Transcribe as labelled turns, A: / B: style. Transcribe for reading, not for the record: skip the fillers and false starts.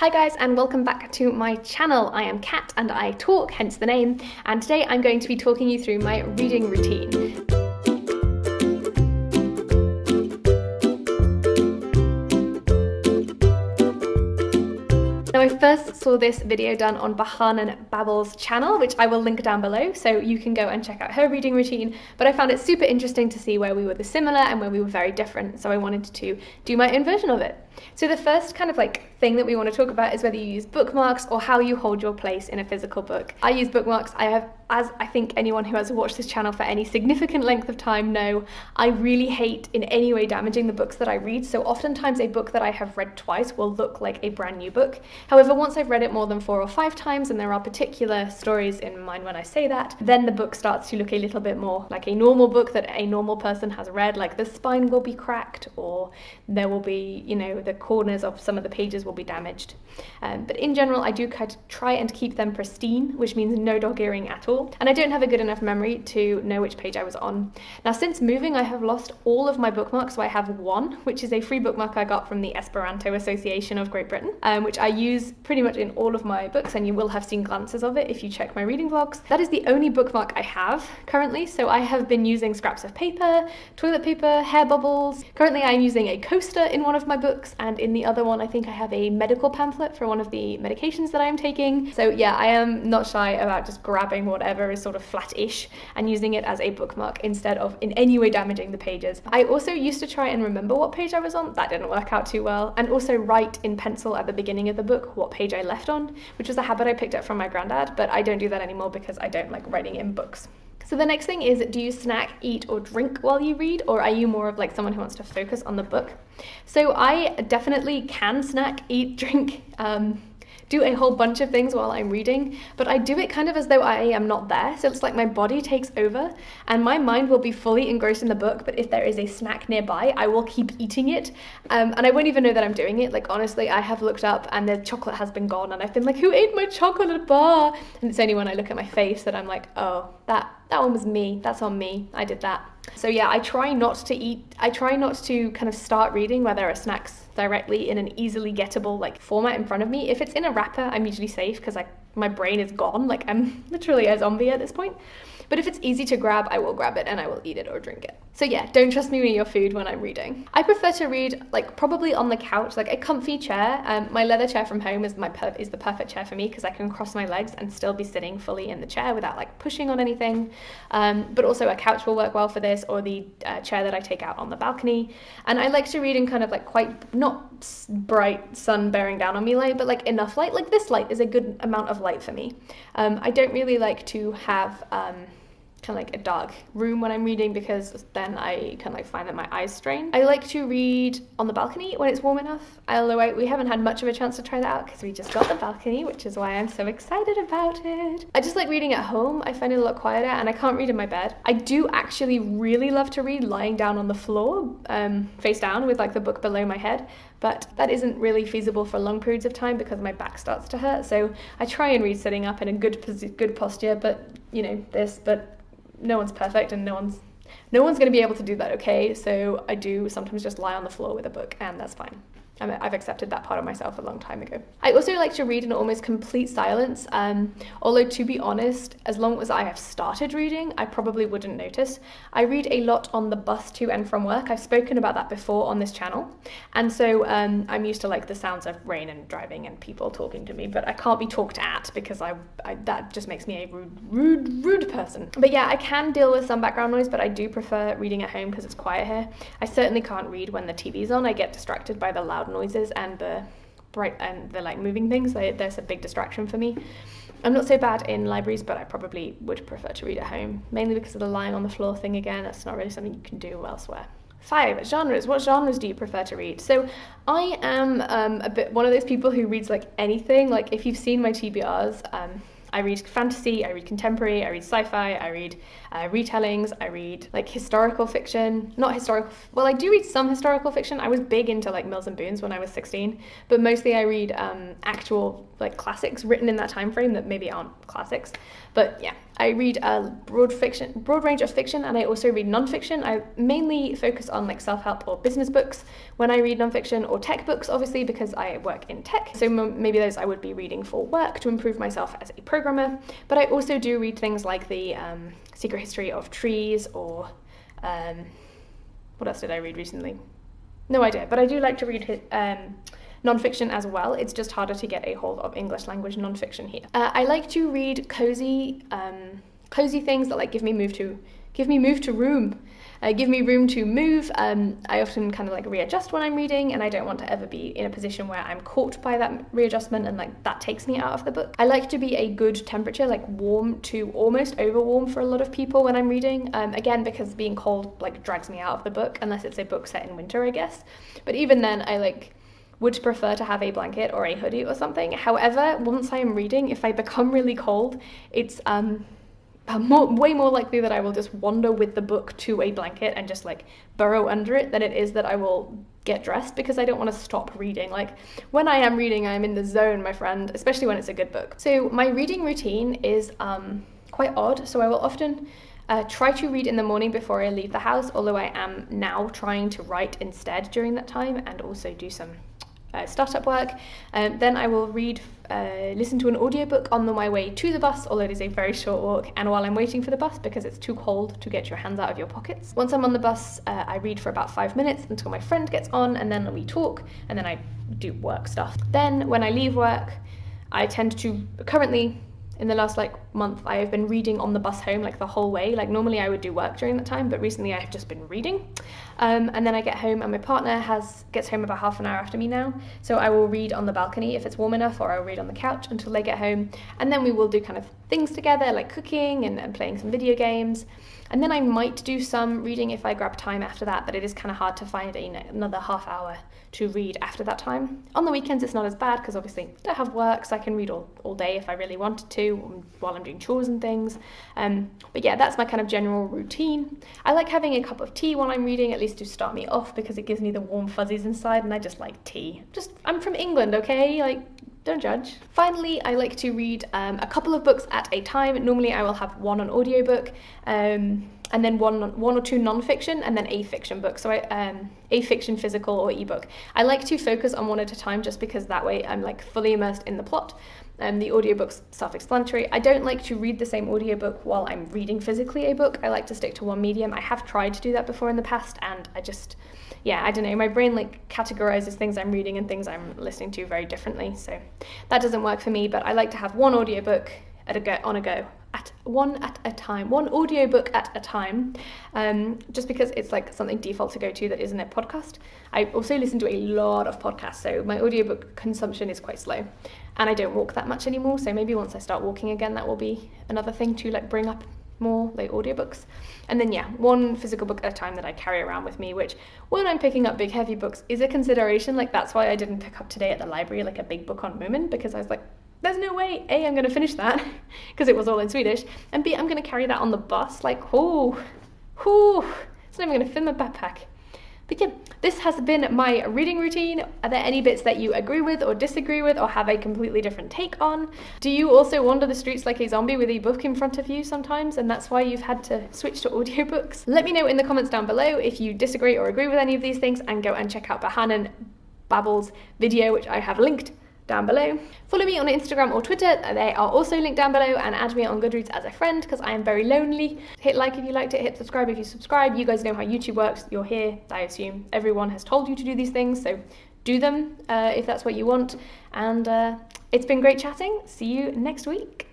A: Hi guys, and welcome back to my channel. I am Kat and I talk, hence the name, and today I'm going to be talking you through my reading routine. Now, I first saw this video done on Bahanan Babel's channel, which I will link down below, so you can go and check out her reading routine, but I found it super interesting to see where we were similar and where we were very different, so I wanted to do my own version of it. So the first kind of thing that we want to talk about is whether you use bookmarks or how you hold your place in a physical book. I use bookmarks. As I think anyone who has watched this channel for any significant length of time know, I really hate in any way damaging the books that I read. So oftentimes a book that I have read twice will look like a brand new book. However, once I've read it more than 4 or 5 times, and there are particular stories in mind when I say that, then the book starts to look a little bit more like a normal book that a normal person has read. Like the spine will be cracked, or there will be, the corners of some of the pages will be damaged. But in general, I do try and keep them pristine, which means no dog earing at all. And I don't have a good enough memory to know which page I was on. Now, since moving, I have lost all of my bookmarks, so I have one, which is a free bookmark I got from the Esperanto Association of Great Britain, which I use pretty much in all of my books, and you will have seen glances of it if you check my reading vlogs. That is the only bookmark I have currently, so I have been using scraps of paper, toilet paper, hair bubbles. Currently, I'm using a coaster in one of my books, and in the other one, I think I have a medical pamphlet for one of the medications that I am taking. So yeah, I am not shy about just grabbing whatever is sort of flat-ish and using it as a bookmark instead of in any way damaging the pages. I also used to try and remember what page I was on. That didn't work out too well. And also write in pencil at the beginning of the book what page I left on, which was a habit I picked up from my granddad, but I don't do that anymore because I don't like writing in books. So the next thing is, do you snack, eat, or drink while you read, or are you more of someone who wants to focus on the book? So I definitely can snack, eat, drink, do a whole bunch of things while I'm reading, but I do it kind of as though I am not there. So it's like my body takes over and my mind will be fully engrossed in the book, but if there is a snack nearby, I will keep eating it. And I won't even know that I'm doing it. Honestly, I have looked up and the chocolate has been gone and I've been like, who ate my chocolate bar? And it's only when I look at my face that I'm like, oh, that one was me. That's on me. I did that. So yeah, I try not to eat. I try not to kind of start reading where there are snacks directly in an easily gettable format in front of me. If it's in a wrapper, I'm usually safe because my brain is gone. I'm literally a zombie at this point. But if it's easy to grab, I will grab it and I will eat it or drink it. So yeah, don't trust me with your food when I'm reading. I prefer to read probably on the couch, a comfy chair. My leather chair from home is the perfect chair for me because I can cross my legs and still be sitting fully in the chair without pushing on anything. But also a couch will work well for this, or the chair that I take out on the balcony. And I like to read in kind of quite not bright sun bearing down on me light, but enough light. This light is a good amount of light for me. I don't really like to have kind of a dark room when I'm reading because then I kind of find that my eyes strain. I like to read on the balcony when it's warm enough, although we haven't had much of a chance to try that out because we just got the balcony, which is why I'm so excited about it. I just like reading at home. I find it a lot quieter and I can't read in my bed. I do actually really love to read lying down on the floor, face down with the book below my head, but that isn't really feasible for long periods of time because my back starts to hurt. So I try and read sitting up in a good posture, but no one's perfect and no one's going to be able to do that, okay? So I do sometimes just lie on the floor with a book and that's fine. I've accepted that part of myself a long time ago. I also like to read in almost complete silence, although to be honest, as long as I have started reading, I probably wouldn't notice. I read a lot on the bus to and from work. I've spoken about that before on this channel, and so I'm used to the sounds of rain and driving and people talking to me, but I can't be talked at because that just makes me a rude person. But yeah, I can deal with some background noise, but I do prefer reading at home because it's quiet here. I certainly can't read when the TV's on. I get distracted by the loud noises and the bright and the moving things. There's a big distraction for me. I'm not so bad in libraries, but I probably would prefer to read at home, mainly because of the lying on the floor thing again. That's not really something you can do elsewhere. 5 genres. What genres do you prefer to read? So I am a bit one of those people who reads anything. If you've seen my TBRs, I read fantasy, I read contemporary, I read sci-fi, I read retellings, I read historical fiction. Not historical, well, I do read some historical fiction. I was big into Mills and Boons when I was 16, but mostly I read actual classics written in that time frame that maybe aren't classics. But yeah, I read a broad range of fiction, and I also read non-fiction. I mainly focus on like self-help or business books when I read non-fiction, or tech books, obviously, because I work in tech. So maybe those I would be reading for work to improve myself as a programmer. But I also do read things like the Secret History of Trees, or what else did I read recently? No idea, but I do like to read non-fiction as well. It's just harder to get a hold of English language non-fiction here. I like to read cozy things that like give me room to move. I often kind of like readjust when I'm reading, and I don't want to ever be in a position where I'm caught by that readjustment and like that takes me out of the book. I like to be a good temperature, like warm to almost over warm for a lot of people when I'm reading. Again, because being cold like drags me out of the book, unless it's a book set in winter, I guess. But even then, I would prefer to have a blanket or a hoodie or something. However, once I am reading, if I become really cold, it's way more likely that I will just wander with the book to a blanket and just like burrow under it than it is that I will get dressed, because I don't want to stop reading. Like when I am reading, I'm in the zone, my friend, especially when it's a good book. So my reading routine is quite odd. So I will often try to read in the morning before I leave the house, although I am now trying to write instead during that time and also do some startup work. Then I will listen to an audiobook on my way to the bus, although it is a very short walk, and while I'm waiting for the bus because it's too cold to get your hands out of your pockets. Once I'm on the bus, I read for about 5 minutes until my friend gets on, and then we talk, and then I do work stuff. Then when I leave work, I tend to currently, in the last month, I have been reading on the bus home the whole way. Normally I would do work during that time, but recently I have just been reading. And then I get home and my partner gets home about half an hour after me now. So I will read on the balcony if it's warm enough, or I'll read on the couch until they get home. And then we will do kind of things together, like cooking and playing some video games. And then I might do some reading if I grab time after that, but it is kind of hard to find another half hour to read after that time. On the weekends it's not as bad because obviously I don't have work, so I can read all day if I really wanted to while I'm doing chores and things. But yeah, that's my kind of general routine. I like having a cup of tea while I'm reading, at least to start me off, because it gives me the warm fuzzies inside, and I just like tea. I'm from England, okay? Don't judge. Finally, I like to read a couple of books at a time. Normally I will have one on audiobook, and then one or two non-fiction, and then a fiction book. So a fiction physical or ebook. I like to focus on one at a time, just because that way I'm fully immersed in the plot. The audiobook's self-explanatory. I don't like to read the same audiobook while I'm reading physically a book. I like to stick to one medium. I have tried to do that before in the past, and I don't know, my brain categorizes things I'm reading and things I'm listening to very differently, so that doesn't work for me. But I like to have one audiobook one audiobook at a time, just because it's something default to go to that isn't a podcast. I also listen to a lot of podcasts, so my audiobook consumption is quite slow, and I don't walk that much anymore, so maybe once I start walking again, that will be another thing to bring up more audiobooks. And then one physical book at a time that I carry around with me, which when I'm picking up big heavy books is a consideration. That's why I didn't pick up today at the library a big book on Moomin, because I was there's no way A, I'm going to finish that because it was all in Swedish, and B, I'm going to carry that on the bus. It's not even going to fit in my backpack. But yeah, this has been my reading routine. Are there any bits that you agree with or disagree with or have a completely different take on? Do you also wander the streets like a zombie with a book in front of you sometimes, and that's why you've had to switch to audiobooks? Let me know in the comments down below if you disagree or agree with any of these things, and go and check out Bahan Babbel's video, which I have linked down below. Follow me on Instagram or Twitter, they are also linked down below, and add me on Goodreads as a friend because I am very lonely. Hit like if you liked it, hit subscribe if you subscribe. You guys know how YouTube works, you're here, I assume everyone has told you to do these things, so do them if that's what you want. And it's been great chatting. See you next week.